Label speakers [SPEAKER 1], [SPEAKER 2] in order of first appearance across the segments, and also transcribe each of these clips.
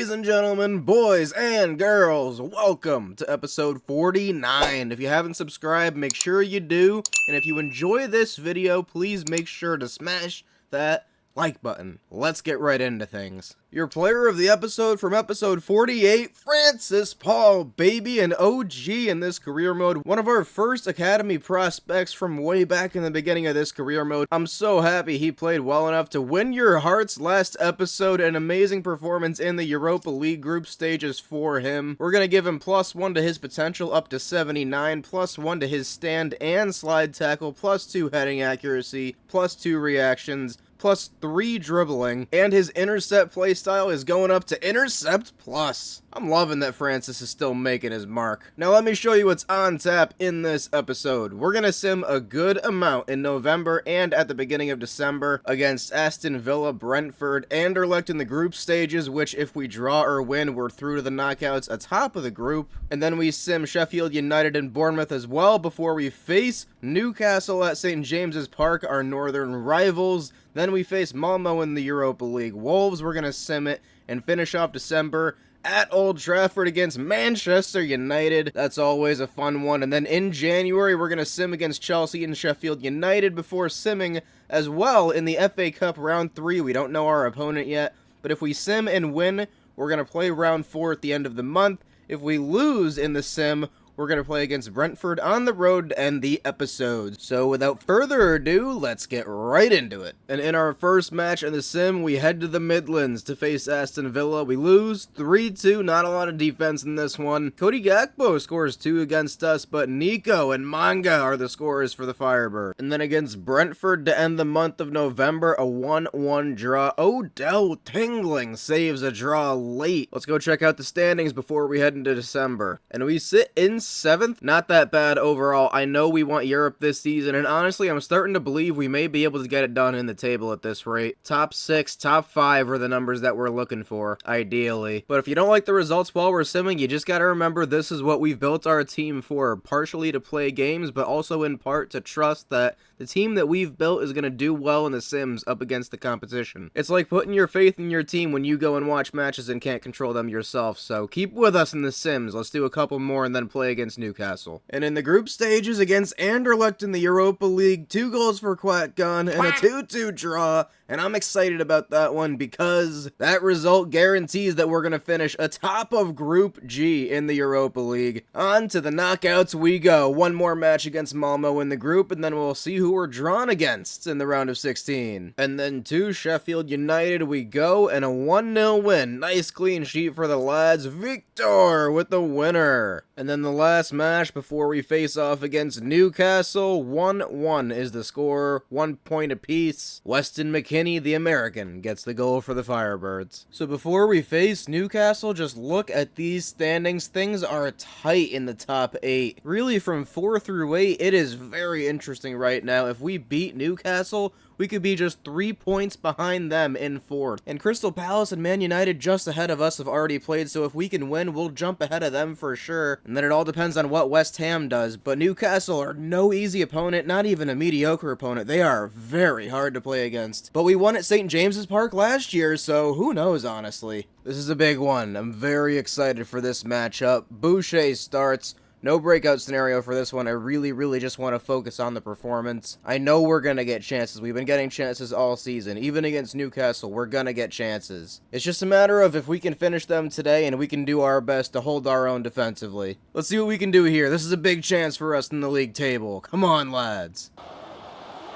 [SPEAKER 1] Ladies and gentlemen, boys and girls, welcome to episode 49. If you haven't subscribed, make sure you do. And if you enjoy this video, please make sure to smash that like button. Let's get right into things. Your player of the episode from episode 48, Francis Paul, baby, an OG in this career mode. One of our first academy prospects from way back in the beginning of this career mode. I'm so happy he played well enough to win your hearts last episode. An amazing performance in the Europa League group stages for him. We're gonna give him +1 to his potential up to 79, +1 to his stand and slide tackle, +2 heading accuracy, +2 reactions, +3 dribbling, and his intercept playstyle is going up to intercept plus. I'm loving that Francis is still making his mark. Now let me show you what's on tap in this episode. We're gonna sim a good amount in November and at the beginning of December against Aston Villa, Brentford, Anderlecht in the group stages, which if we draw or win, we're through to the knockouts atop of the group. And then we sim Sheffield United and Bournemouth as well before we face Newcastle at St. James's Park, our northern rivals. Then we face Malmo in the Europa League. Wolves, we're going to sim it and finish off December at Old Trafford against Manchester United. That's always a fun one. And then in January, we're going to sim against Chelsea and Sheffield United before simming as well in the FA Cup Round 3. We don't know our opponent yet, but if we sim and win, we're going to play Round 4 at the end of the month. If we lose in the sim, we're going to play against Brentford on the road to end the episode. So without further ado, let's get right into it. And in our first match in the sim, we head to the Midlands to face Aston Villa. We lose 3-2, not a lot of defense in this one. Cody Gakpo scores 2 against us, but Nico and Manga are the scorers for the Firebird. And then against Brentford to end the month of November, a 1-1 draw. Odell Tingling saves a draw late. Let's go check out the standings before we head into December. And we sit in 7th, not that bad overall. I know we want Europe this season, and honestly, I'm starting to believe we may be able to get it done in the table at this rate. Top 6, top 5 are the numbers that we're looking for, ideally. But if you don't like the results while we're simming, you just gotta remember this is what we've built our team for, partially to play games, but also in part to trust that the team that we've built is gonna do well in the sims up against the competition. It's like putting your faith in your team when you go and watch matches and can't control them yourself, so keep with us in the sims. Let's do a couple more and then play against Newcastle. And in the group stages against Anderlecht in the Europa League, 2 goals for Quack Gun and a 2-2 draw, and I'm excited about that one because that result guarantees that we're going to finish atop of Group G in the Europa League. On to the knockouts we go. One more match against Malmo in the group, and then we'll see who we're drawn against in the round of 16. And then to Sheffield United we go, and a 1-0 win. Nice clean sheet for the lads. Victor with the winner. And then the last match before we face off against Newcastle, 1-1 is the score, 1 point apiece. Weston McKennie, the American, gets the goal for the Firebirds. So before we face Newcastle, just look at these standings. Things are tight in the top 8. Really, from 4 through 8, it is very interesting right now. If we beat Newcastle, we could be just 3 points behind them in 4th. And Crystal Palace and Man United just ahead of us have already played, so if we can win, we'll jump ahead of them for sure. And then it all depends on what West Ham does. But Newcastle are no easy opponent, not even a mediocre opponent. They are very hard to play against. But we won at St. James's Park last year, so who knows, honestly. This is a big one. I'm very excited for this matchup. Boucher starts. No breakout scenario for this one. I really just want to focus on the performance. I know we're going to get chances. We've been getting chances all season. Even against Newcastle, we're going to get chances. It's just a matter of if we can finish them today and we can do our best to hold our own defensively. Let's see what we can do here. This is a big chance for us in the league table. Come on, lads.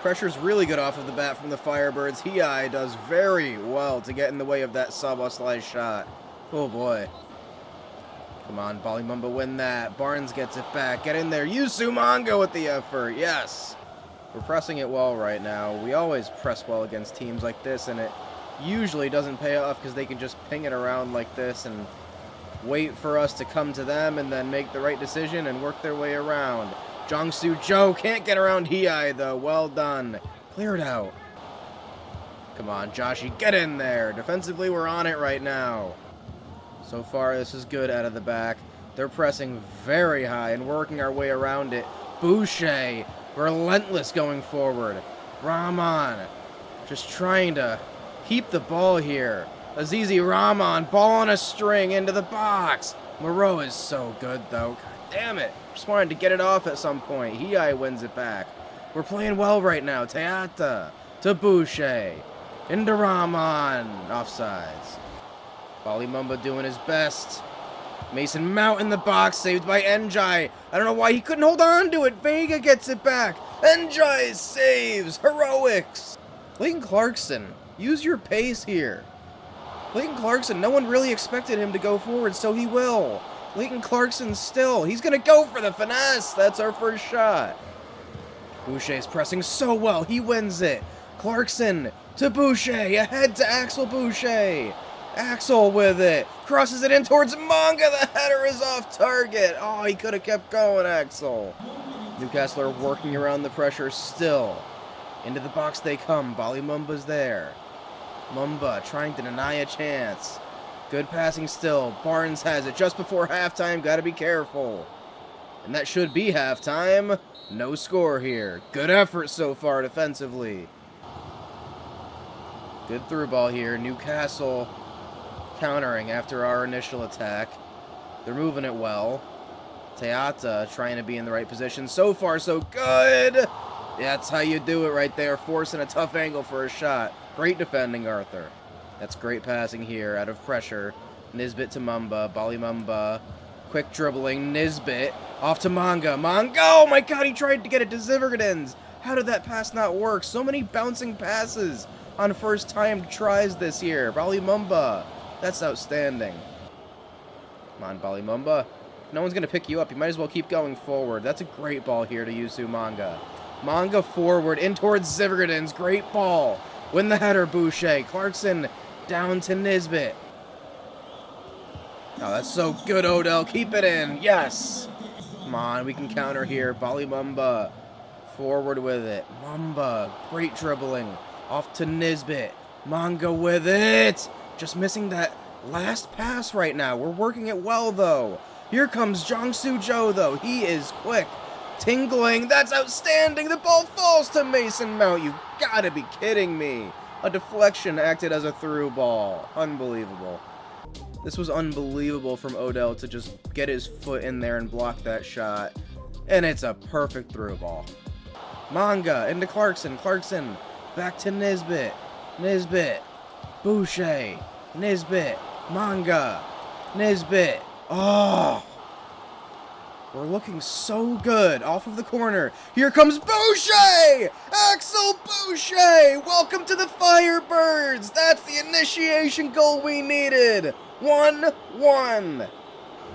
[SPEAKER 1] Pressure's really good off of the bat from the Firebirds. Hiai does very well to get in the way of that Szoboszlai shot. Oh boy. Come on, Bali Mumba, win that. Barnes gets it back. Get in there. Yusu Manga with the effort. Yes. We're pressing it well right now. We always press well against teams like this, and it usually doesn't pay off because they can just ping it around like this and wait for us to come to them and then make the right decision and work their way around. Jongsu Jo can't get around Hiai, though. Well done. Clear it out. Come on, Joshi, get in there. Defensively, we're on it right now. So far, this is good out of the back. They're pressing very high and working our way around it. Boucher, relentless going forward. Rahman, just trying to keep the ball here. Azizi Rahman, ball on a string into the box. Moreau is so good, though. God damn it. Just wanted to get it off at some point. Hiei wins it back. We're playing well right now. Teata to Boucher. Into Rahman. Offsides. Bali Mumba doing his best. Mason Mount in the box, saved by Njai. I don't know why he couldn't hold on to it. Vega gets it back. Njai saves. Heroics. Clayton Clarkson, use your pace here. Clayton Clarkson, no one really expected him to go forward, so he will. Clayton Clarkson still. He's going to go for the finesse. That's our first shot. Boucher's pressing so well. He wins it. Clarkson to Boucher. Ahead to Axel Boucher. Axel with it. Crosses it in towards Manga. The header is off target. Oh, he could have kept going, Axel. Newcastle are working around the pressure still. Into the box they come. Bali Mumba's there. Mumba trying to deny a chance. Good passing still. Barnes has it just before halftime. Gotta be careful. And that should be halftime. No score here. Good effort so far defensively. Good through ball here. Newcastle countering after our initial attack. They're moving it well. Teata trying to be in the right position. So far, so good. That's how you do it right there. Forcing a tough angle for a shot. Great defending, Arthur. That's great passing here out of pressure. Nisbet to Mumba. Bali Mumba. Quick dribbling. Nisbet. Off to Manga. Manga! Oh my god, he tried to get it to Ziverdins. How did that pass not work? So many bouncing passes on first time tries this year. Bali Mumba. That's outstanding. Come on, Bali Mumba. No one's going to pick you up. You might as well keep going forward. That's a great ball here to Yusu Manga. Manga forward, in towards Ziverdins. Great ball. Win the header, Boucher. Clarkson down to Nisbet. Oh, that's so good, Odell. Keep it in. Yes. Come on, we can counter here. Bali Mumba forward with it. Mumba, great dribbling. Off to Nisbet. Manga with it. Just missing that last pass right now. We're working it well, though. Here comes Jongsu Jo, though. He is quick. Tingling. That's outstanding. The ball falls to Mason Mount. You've got to be kidding me. A deflection acted as a through ball. Unbelievable. This was unbelievable from Odell to just get his foot in there and block that shot. And it's a perfect through ball. Manga into Clarkson. Clarkson back to Nisbet. Nisbet. Boucher. Nisbet. Manga. Nisbet. Oh. We're looking so good off of the corner. Here comes Boucher! Axel Boucher! Welcome to the Firebirds! That's the initiation goal we needed! 1-1.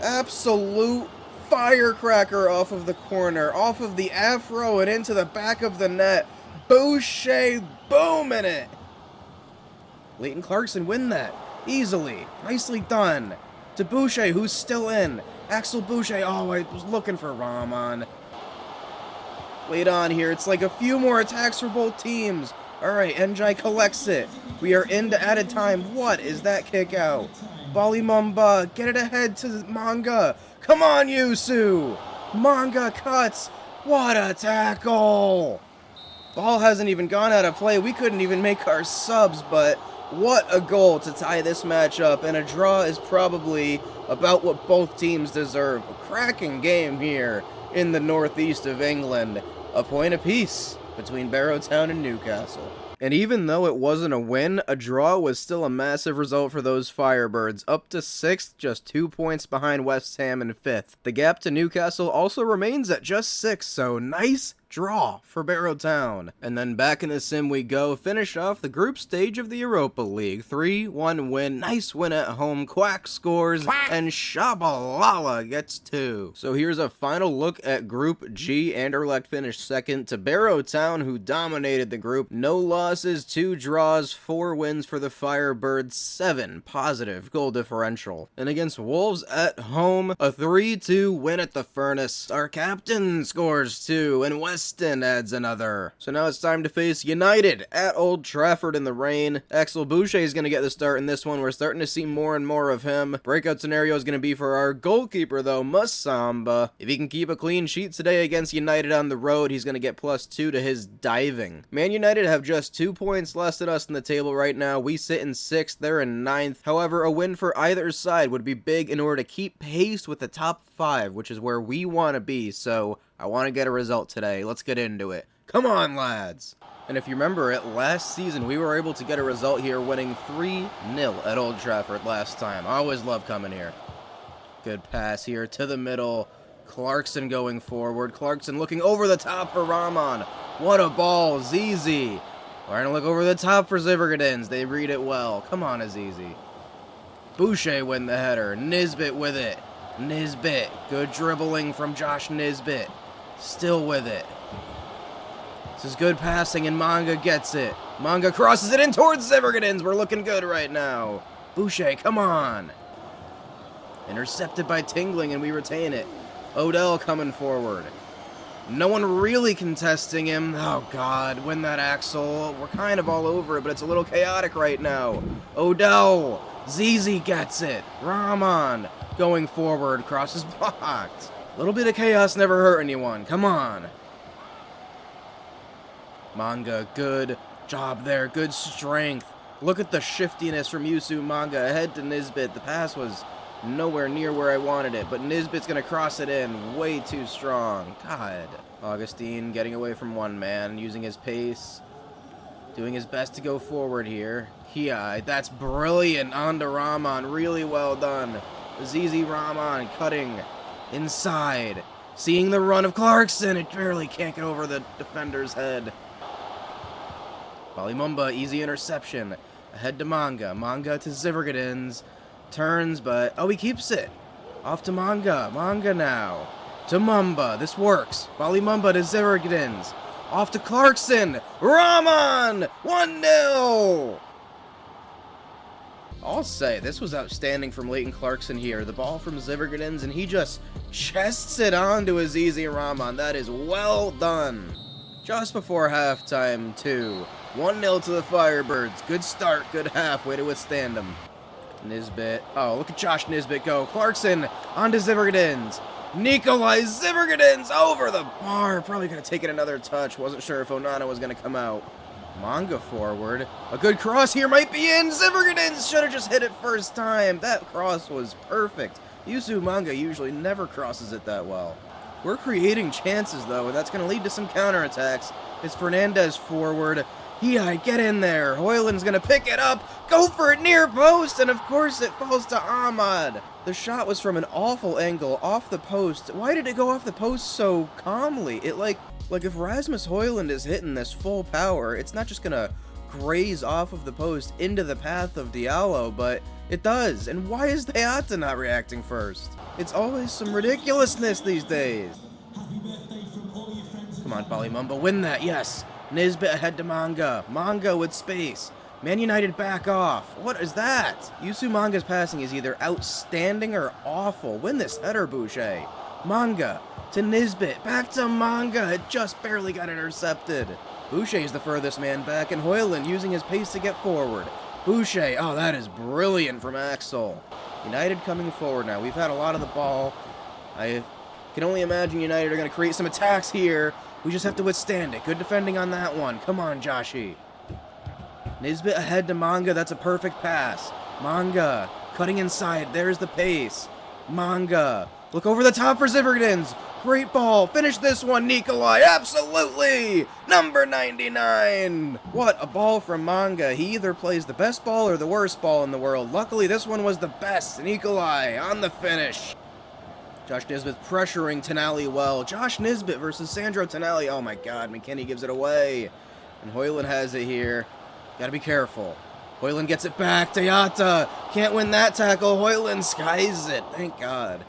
[SPEAKER 1] Absolute firecracker off of the corner, off of the afro and into the back of the net. Boucher booming it! Leighton Clarkson win that easily. Nicely done. To Boucher, who's still in. Axel Boucher. Oh, I was looking for Rahman. Late on here. It's like a few more attacks for both teams. Alright, Njai collects it. We are into added time. What is that kick out? Bali Mumba. Get it ahead to Manga. Come on, Yusu. Manga cuts. What a tackle. Ball hasn't even gone out of play. We couldn't even make our subs, but what a goal to tie this match up, and a draw is probably about what both teams deserve. A cracking game here in the northeast of England. A point apiece between Barrow Town and Newcastle. And even though it wasn't a win, a draw was still a massive result for those Firebirds, up to 6th, just 2 points behind West Ham in 5th. The gap to Newcastle also remains at just 6, so nice draw for Barrow Town. And then back in the sim we go, finish off the group stage of the Europa League. 3-1 win, nice win at home, Quack scores, and Shabalala gets 2. So here's a final look at Group G. Anderlecht finished 2nd to Barrow Town, who dominated the group. No losses, 2 draws, 4 wins for the Firebirds, 7 positive goal differential. And against Wolves at home, a 3-2 win at the Furnace. Our captain scores 2, and West Preston adds another. So now it's time to face United at Old Trafford in the rain. Axel Boucher is going to get the start in this one. We're starting to see more and more of him. Breakout scenario is going to be for our goalkeeper, though, Masamba. If he can keep a clean sheet today against United on the road, he's going to get +2 to his diving. Man United have just 2 points less than us in the table right now. We sit in 6th, they're in 9th. However, a win for either side would be big in order to keep pace with the top 5, which is where we want to be. So I want to get a result today. Let's get into it. Come on, lads. And if you remember it, last season we were able to get a result here, winning 3-0 at Old Trafford last time. I always love coming here. Good pass here to the middle. Clarkson going forward. Clarkson looking over the top for Rahman. What a ball, Zizi. Trying to look over the top for Ziverdins. They read it well. Come on, Azizi. Boucher win the header. Nisbet with it. Nisbet. Good dribbling from Josh Nisbet. Still with it. This is good passing, and Manga gets it. Manga crosses it in towards Ziverdins. We're looking good right now. Boucher, come on. Intercepted by Tingling, and we retain it. Odell coming forward. No one really contesting him. Oh, God. Win that, Axel. We're kind of all over it, but it's a little chaotic right now. Odell. Zizi gets it. Rahman going forward. Cross is blocked. A little bit of chaos never hurt anyone. Come on. Manga, good job there. Good strength. Look at the shiftiness from Yusu Manga. Ahead to Nisbet. The pass was nowhere near where I wanted it, but Nisbet's going to cross it in. Way too strong. God. Augustine getting away from one man, using his pace. Doing his best to go forward here. That's brilliant. On to Rahman. Really well done. Zizi Rahman cutting inside. Seeing the run of Clarkson. It barely can't get over the defender's head. Balimumba, easy interception. Ahead to Manga. Manga to Ziverdins. Turns, but... oh, he keeps it. Off to Manga. Manga now. To Mumba. This works. Balimumba to Ziverdins. Off to Clarkson. Rahman! 1-0! I'll say, this was outstanding from Leighton Clarkson here. The ball from Ziverdins, and he just chests it onto Azizi Rahman. That is well done. Just before halftime, too. 1-0 to the Firebirds. Good start, good half. Way to withstand them. Nisbet. Oh, look at Josh Nisbet go. Clarkson onto Ziverdins. Nikolai Ziverdins over the bar. Probably going to take it another touch. Wasn't sure if Onana was going to come out. Manga forward. A good cross here might be in. Ziverdins should have just hit it first time. That cross was perfect. Yusu Manga usually never crosses it that well. We're creating chances, though, and that's going to lead to some counterattacks. It's Fernandez forward. Get in there. Hoyland's going to pick it up. Go for it near post, and of course it falls to Ahmad. The shot was from an awful angle off the post. Why did it go off the post so calmly? It like if Rasmus Hoyland is hitting this full power, it's not just going to graze off of the post into the path of Diallo, but it does. And why is Deata not reacting first? It's always some ridiculousness these days. Come on, Balimumba, win that, yes. Nisbet ahead to Manga. Manga with space. Man United back off. What is that? Yusu Manga's passing is either outstanding or awful. Win this header, Boucher. Manga to Nisbet. Back to Manga. It just barely got intercepted. Boucher's the furthest man back, and Hoyland using his pace to get forward. Boucher. Oh, that is brilliant from Axel. United coming forward now. We've had a lot of the ball. I can only imagine United are going to create some attacks here. We just have to withstand it. Good defending on that one. Come on, Joshi. Nisbet ahead to Manga. That's a perfect pass. Manga cutting inside. There's the pace. Manga. Look over the top for Ziverdins. Great ball. Finish this one, Nikolai. Absolutely. Number 99. What a ball from Manga. He either plays the best ball or the worst ball in the world. Luckily, this one was the best. Nikolai on the finish. Josh Nisbet pressuring Tonali well. Josh Nisbet versus Sandro Tonali. Oh my God, McKinney gives it away. And Hoyland has it here. Gotta be careful. Hoyland gets it back. Deata can't win that tackle. Hoyland skies it. Thank God.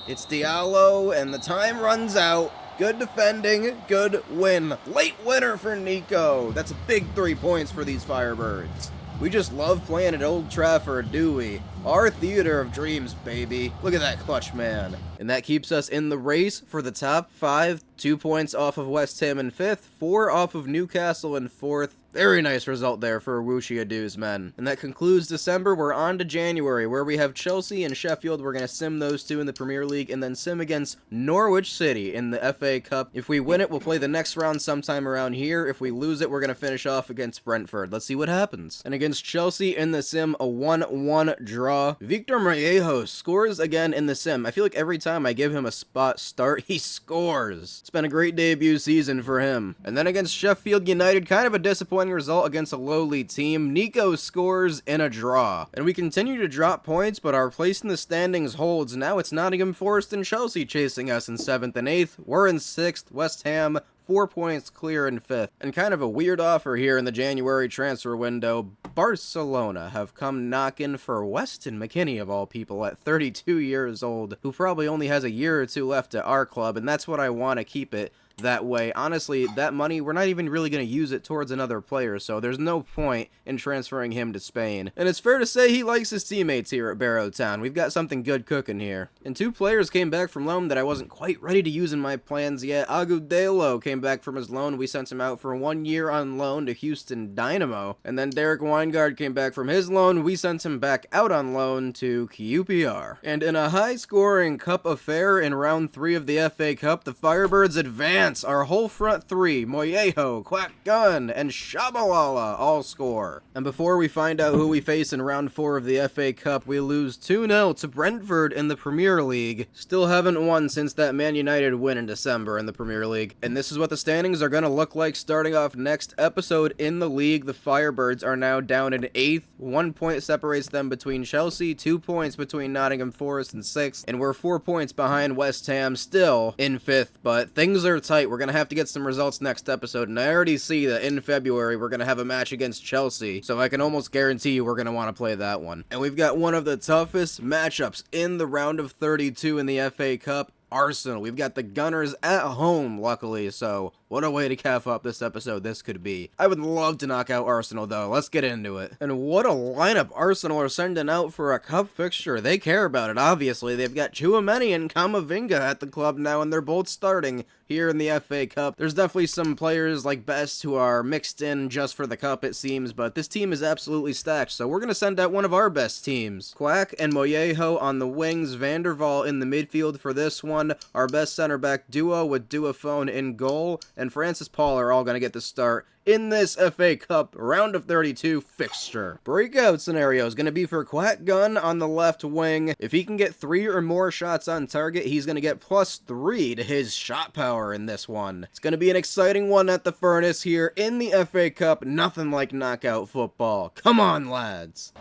[SPEAKER 1] It's Diallo, and the time runs out. Good defending, good win. Late winner for Nico. That's a big 3 points for these Firebirds. We just love playing at Old Trafford, do we? Our theater of dreams, baby. Look at that clutch, man. And that keeps us in the race for the top 5. 2 points off of West Ham in 5th, 4 off of Newcastle in 4th. Very nice result there for Awushi Adu's men. And that concludes December. We're on to January, where we have Chelsea and Sheffield. We're going to sim those two in the Premier League, and then sim against Norwich City in the FA Cup. If we win it, we'll play the next round sometime around here. If we lose it, we're going to finish off against Brentford. Let's see what happens. And against Chelsea in the sim, a 1-1 draw. Victor Morello scores again in the sim. I feel like every time I give him a spot start, he scores. It's been a great debut season for him. And then against Sheffield United, kind of a disappointing result against a lowly team. Nico scores in a draw. And we continue to drop points, but our place in the standings holds. Now it's Nottingham Forest and Chelsea chasing us in 7th and 8th. We're in 6th. West Ham 4 points clear in 5th. And kind of a weird offer here in the January transfer window. Barcelona have come knocking for Weston McKennie, of all people, at 32 years old, who probably only has a year or two left at our club, and that's what I want to keep it that way. Honestly, that money, we're not even really going to use it towards another player, so there's no point in transferring him to Spain. And it's fair to say he likes his teammates here at Barrow Town. We've got something good cooking here. And 2 players came back from loan that I wasn't quite ready to use in my plans yet. Agudelo came back from his loan. We sent him out for 1 year on loan to Houston Dynamo. And then Derek Weingard came back from his loan. We sent him back out on loan to QPR. And in a high-scoring cup affair in round 3 of the FA Cup, the Firebirds advance. Our whole front 3, Moyeho, Quack Gun, and Shabalala all score. And before we find out who we face in round 4 of the FA Cup, we lose 2-0 to Brentford in the Premier League. Still haven't won since that Man United win in December in the Premier League. And this is what the standings are going to look like starting off next episode in the league. The Firebirds are now down in 8th. 1 point separates them between Chelsea, 2 points between Nottingham Forest and 6th, and we're 4 points behind West Ham, still in 5th, but things are tight. We're going to have to get some results next episode, and I already see that in February we're going to have a match against Chelsea, so I can almost guarantee you we're going to want to play that one. And we've got one of the toughest matchups in the round of 32 in the FA Cup. Arsenal. We've got the Gunners at home, luckily, so what a way to cap up this episode this could be. I would love to knock out Arsenal, though. Let's get into it. And what a lineup Arsenal are sending out for a cup fixture. They care about it, obviously. They've got Chouameni and Camavinga at the club now, and they're both starting here in the FA Cup. There's definitely some players like Best who are mixed in just for the cup, it seems, but this team is absolutely stacked, so we're going to send out one of our best teams. Quack and Moyeho on the wings, Vanderval in the midfield for this one. Our best center back duo with Duophone in goal, and Francis Paul are all going to get the start in this FA Cup round of 32 fixture. Breakout scenario is going to be for Quack Gun on the left wing. If he can get 3 or more shots on target, he's going to get +3 to his shot power in this one. It's going to be an exciting one at the Furnace here in the FA Cup. Nothing like knockout football. Come on, lads.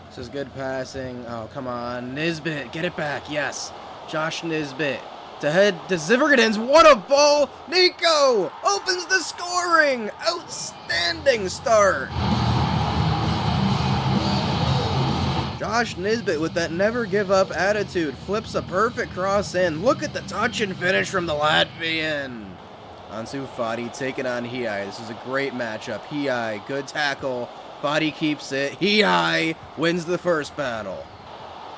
[SPEAKER 1] This is good passing. Oh, come on. Nisbet, get it back. Yes. Josh Nisbet. To head to Ziverdins. What a ball! Nico opens the scoring! Outstanding start! Josh Nisbet with that never give up attitude flips a perfect cross in. Look at the touch and finish from the Latvian. Ansu Fati taking on Hiai. This is a great matchup. Hiai, good tackle. Fati keeps it. Hiai wins the first battle.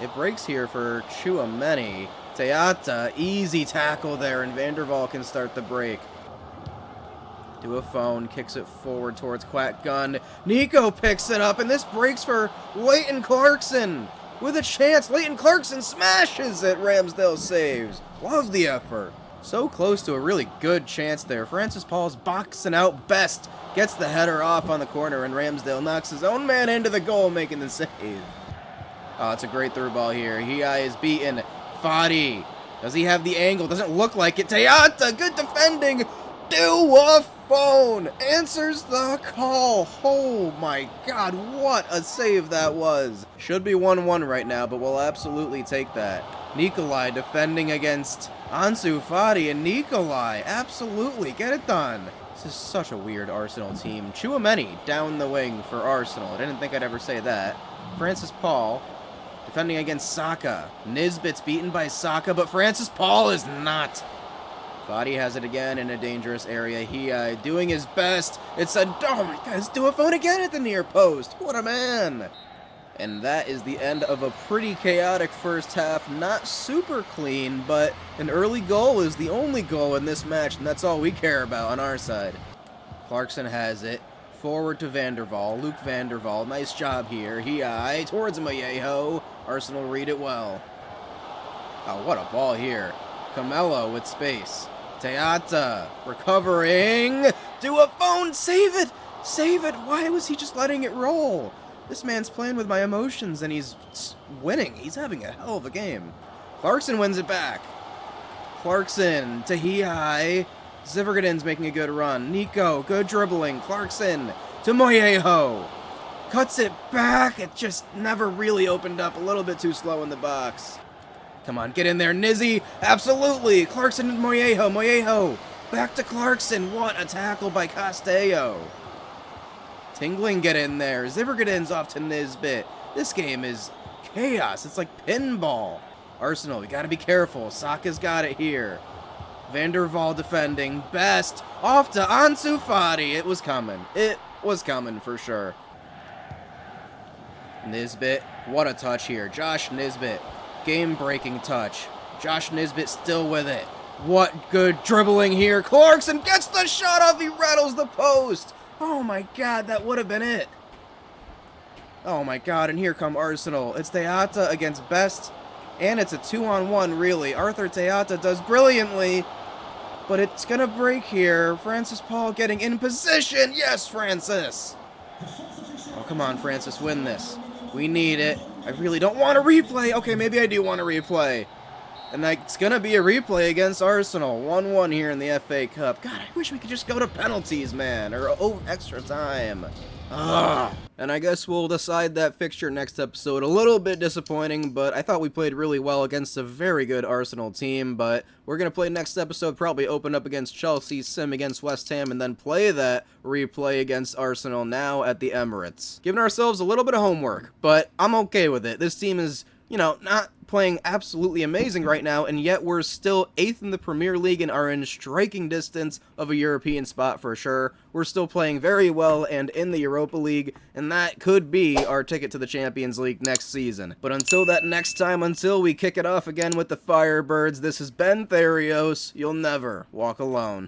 [SPEAKER 1] It breaks here for Chouameni. Teata, easy tackle there, and Vanderval can start the break. Duophone kicks it forward towards Quack Gun. Nico picks it up, and this breaks for Leighton Clarkson. With a chance, Leighton Clarkson smashes it. Ramsdale saves. Love the effort. So close to a really good chance there. Francis Paul's boxing out Best. Gets the header off on the corner, and Ramsdale knocks his own man into the goal, making the save. Oh, it's a great through ball here. Hiai is beaten. Fati. Does he have the angle? Doesn't look like it. Teata, good defending. Duophone answers the call. Oh my god, what a save that was. Should be 1-1 right now, but we'll absolutely take that. Nikolai defending against Ansu Fati, and Nikolai, absolutely, get it done. This is such a weird Arsenal team. Chouameni down the wing for Arsenal. I didn't think I'd ever say that. Francis Paul defending against Saka. Nisbet's beaten by Saka, but Francis Paul is not. Fadi has it again in a dangerous area. He doing his best. It's a, oh my god, it's Duophone again at the near post. What a man. And that is the end of a pretty chaotic first half. Not super clean, but an early goal is the only goal in this match, and that's all we care about on our side. Clarkson has it. Forward to Vanderval. Luke Vanderval. Nice job here. He towards Moyeho. Arsenal read it well. Oh, what a ball here. Camelo with space. Teata recovering. Duophone, save it! Save it! Why was he just letting it roll? This man's playing with my emotions and he's winning. He's having a hell of a game. Clarkson wins it back. Clarkson to Hihai. Zivergadin's making a good run. Nico, good dribbling. Clarkson to Moyeho. Cuts it back. It just never really opened up. A little bit too slow in the box. Come on, get in there, Nizzy. Absolutely. Clarkson and Moyeho. Moyeho back to Clarkson. What a tackle by Castello. Tingling, get in there. Zivergadin's off to Nisbet. This game is chaos. It's like pinball. Arsenal, we gotta be careful. Saka's got it here. Vanderval defending. Best. Off to Ansu Fati. It was coming. It was coming for sure. Nisbet. What a touch here. Josh Nisbet. Game-breaking touch. Josh Nisbet still with it. What good dribbling here. Clarkson gets the shot off. He rattles the post. Oh my god, that would have been it. Oh my god, and here come Arsenal. It's Teata against Best, and it's a 2-on-1, really. Arthur Teata does brilliantly, but it's gonna break here. Francis Paul getting in position. Yes, Francis. Oh, come on, Francis, win this. We need it. I really don't want a replay. Okay, maybe I do want a replay. And it's going to be a replay against Arsenal. 1-1 here in the FA Cup. God, I wish we could just go to penalties, man. Or extra time. Ugh. And I guess we'll decide that fixture next episode. A little bit disappointing, but I thought we played really well against a very good Arsenal team. But we're going to play next episode, probably open up against Chelsea, sim against West Ham, and then play that replay against Arsenal now at the Emirates. Giving ourselves a little bit of homework, but I'm okay with it. This team is, you know, not playing absolutely amazing right now, and yet we're still 8th in the Premier League and are in striking distance of a European spot for sure. We're still playing very well and in the Europa League, and that could be our ticket to the Champions League next season. But until that next time, until we kick it off again with the Firebirds, this has been Therios. You'll never walk alone.